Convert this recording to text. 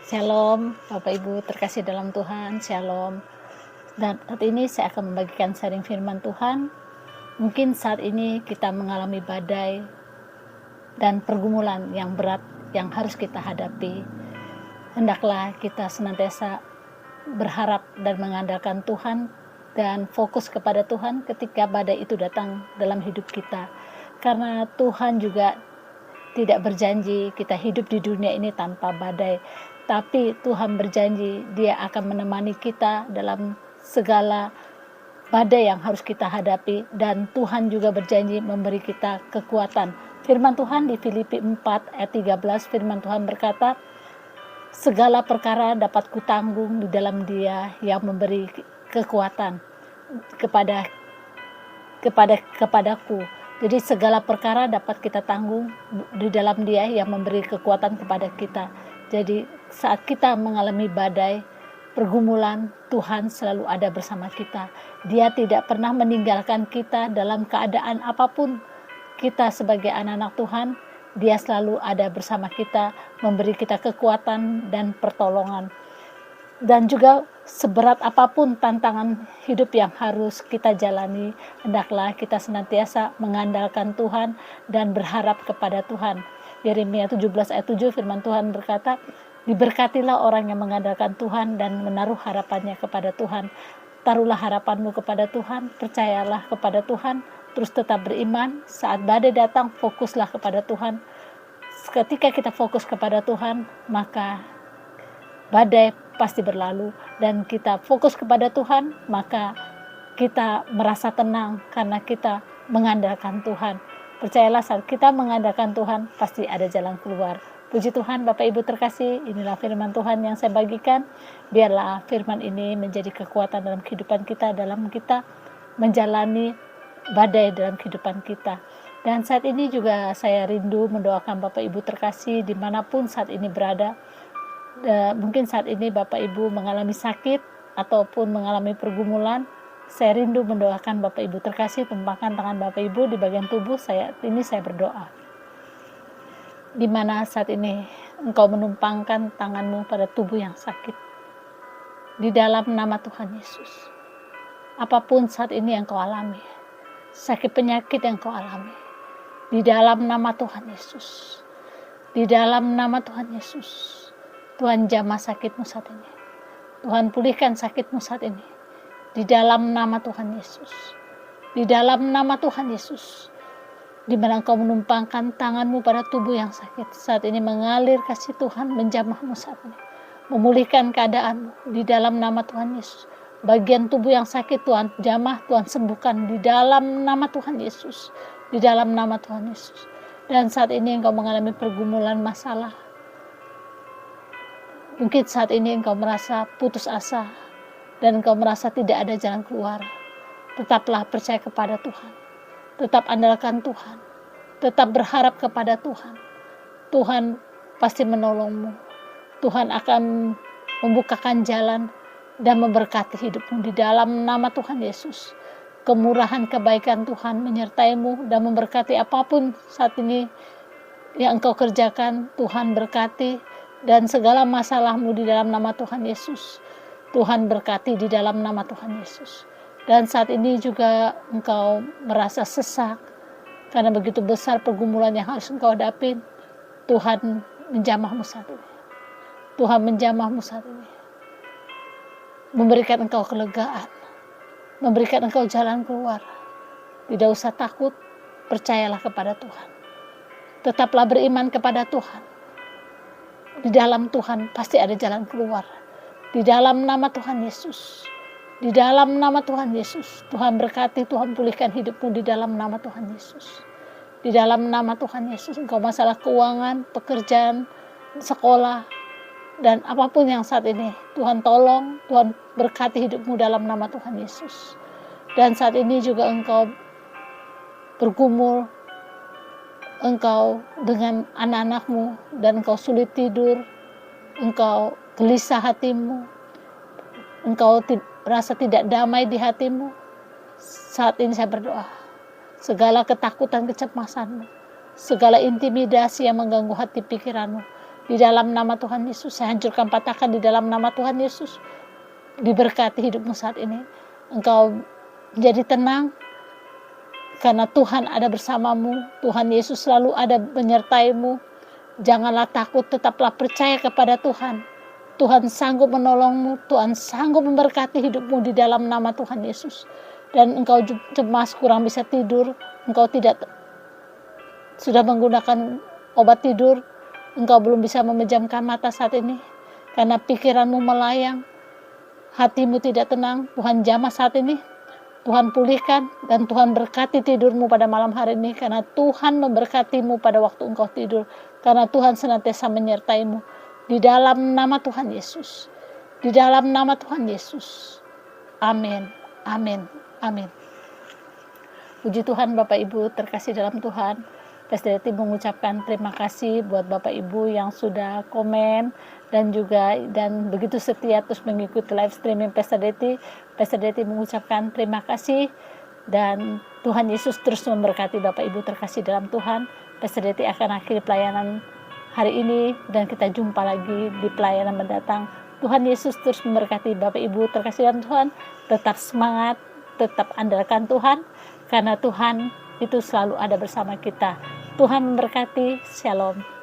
Shalom, Bapak Ibu terkasih dalam Tuhan, Shalom. Dan saat ini saya akan membagikan sharing firman Tuhan. Mungkin saat ini kita mengalami badai dan pergumulan yang berat yang harus kita hadapi. Hendaklah kita senantiasa berharap dan mengandalkan Tuhan dan fokus kepada Tuhan ketika badai itu datang dalam hidup kita. Karena Tuhan juga tidak berjanji kita hidup di dunia ini tanpa badai, tapi Tuhan berjanji Dia akan menemani kita dalam segala badai yang harus kita hadapi, dan Tuhan juga berjanji memberi kita kekuatan. Firman Tuhan di Filipi 4 ayat 13, firman Tuhan berkata, segala perkara dapat kutanggung di dalam Dia yang memberi kekuatan kepadaku. Jadi segala perkara dapat kita tanggung di dalam Dia yang memberi kekuatan kepada kita. Jadi saat kita mengalami badai, pergumulan, Tuhan selalu ada bersama kita. Dia tidak pernah meninggalkan kita dalam keadaan apapun. Kita sebagai anak-anak Tuhan, Dia selalu ada bersama kita, memberi kita kekuatan dan pertolongan. Dan juga seberat apapun tantangan hidup yang harus kita jalani, hendaklah kita senantiasa mengandalkan Tuhan dan berharap kepada Tuhan. Yeremia 17 ayat 7 firman Tuhan berkata, diberkatilah orang yang mengandalkan Tuhan dan menaruh harapannya kepada Tuhan. Taruhlah harapanmu kepada Tuhan, percayalah kepada Tuhan, terus tetap beriman. Saat badai datang, fokuslah kepada Tuhan. Ketika kita fokus kepada Tuhan, maka badai pasti berlalu, dan kita fokus kepada Tuhan, maka kita merasa tenang karena kita mengandalkan Tuhan. Percayalah, saat kita mengandalkan Tuhan, pasti ada jalan keluar. Puji Tuhan, Bapak Ibu terkasih, inilah firman Tuhan yang saya bagikan. Biarlah firman ini menjadi kekuatan dalam kehidupan kita, dalam kita menjalani badai dalam kehidupan kita. Dan saat ini juga saya rindu mendoakan Bapak Ibu terkasih dimanapun saat ini berada. Mungkin saat ini Bapak Ibu mengalami sakit ataupun mengalami pergumulan, saya rindu mendoakan Bapak Ibu terkasih. Tumpahkan tangan Bapak Ibu di bagian tubuh saya berdoa. Di mana saat ini engkau menumpangkan tanganmu pada tubuh yang sakit, di dalam nama Tuhan Yesus, apapun saat ini yang kau alami, sakit penyakit yang kau alami, di dalam nama Tuhan Yesus, di dalam nama Tuhan Yesus, Tuhan jamah sakitmu saat ini. Tuhan pulihkan sakitmu saat ini. Di dalam nama Tuhan Yesus. Di dalam nama Tuhan Yesus. Di mana engkau menumpangkan tanganmu pada tubuh yang sakit. Saat ini mengalir kasih Tuhan menjamahmu saat ini. Memulihkan keadaanmu. Di dalam nama Tuhan Yesus. Bagian tubuh yang sakit Tuhan jamah, Tuhan sembuhkan. Di dalam nama Tuhan Yesus. Di dalam nama Tuhan Yesus. Dan saat ini engkau mengalami pergumulan masalah. Mungkin saat ini engkau merasa putus asa dan engkau merasa tidak ada jalan keluar. Tetaplah percaya kepada Tuhan. Tetap andalkan Tuhan. Tetap berharap kepada Tuhan. Tuhan pasti menolongmu. Tuhan akan membukakan jalan dan memberkati hidupmu di dalam nama Tuhan Yesus. Kemurahan kebaikan Tuhan menyertaimu dan memberkati apapun saat ini yang engkau kerjakan. Tuhan berkati. Dan segala masalahmu di dalam nama Tuhan Yesus, Tuhan berkati di dalam nama Tuhan Yesus. Dan saat ini juga engkau merasa sesak karena begitu besar pergumulan yang harus engkau hadapi, Tuhan menjamahmu saat ini. Tuhan menjamahmu saat ini, memberikan engkau kelegaan, memberikan engkau jalan keluar. Tidak usah takut, percayalah kepada Tuhan. Tetaplah beriman kepada Tuhan. Di dalam Tuhan pasti ada jalan keluar. Di dalam nama Tuhan Yesus. Di dalam nama Tuhan Yesus. Tuhan berkati, Tuhan pulihkan hidupmu di dalam nama Tuhan Yesus. Di dalam nama Tuhan Yesus. Engkau masalah keuangan, pekerjaan, sekolah, dan apapun yang saat ini, Tuhan tolong, Tuhan berkati hidupmu dalam nama Tuhan Yesus. Dan saat ini juga engkau bergumul, engkau dengan anak-anakmu dan engkau sulit tidur, engkau gelisah hatimu, engkau rasa tidak damai di hatimu. Saat ini saya berdoa, segala ketakutan, kecemasanmu, segala intimidasi yang mengganggu hati pikiranmu, Di dalam nama Tuhan Yesus, saya hancurkan, patahkan di dalam nama Tuhan Yesus. Diberkati hidupmu saat ini. Engkau jadi tenang, karena Tuhan ada bersamamu. Tuhan Yesus selalu ada menyertaimu. Janganlah takut, tetaplah percaya kepada Tuhan. Tuhan sanggup menolongmu, Tuhan sanggup memberkati hidupmu di dalam nama Tuhan Yesus. Dan engkau cemas, kurang bisa tidur, engkau tidak sudah menggunakan obat tidur, engkau belum bisa memejamkan mata saat ini, karena pikiranmu melayang, hatimu tidak tenang. Tuhan jamah saat ini, Tuhan pulihkan, dan Tuhan berkati tidurmu pada malam hari ini, karena Tuhan memberkatimu pada waktu engkau tidur, karena Tuhan senantiasa menyertaimu. Di dalam nama Tuhan Yesus, di dalam nama Tuhan Yesus. Amin, amin, amin. Puji Tuhan Bapak Ibu terkasih dalam Tuhan. Pastor Deti mengucapkan terima kasih buat Bapak Ibu yang sudah komen dan begitu setia terus mengikuti live streaming Pastor Deti. Pastor Deti mengucapkan terima kasih, dan Tuhan Yesus terus memberkati Bapak Ibu terkasih dalam Tuhan. Pastor Deti akan akhiri pelayanan hari ini, dan kita jumpa lagi di pelayanan mendatang. Tuhan Yesus terus memberkati Bapak Ibu terkasih dalam Tuhan. Tetap semangat, tetap andalkan Tuhan, karena Tuhan itu selalu ada bersama kita. Tuhan memberkati. Shalom.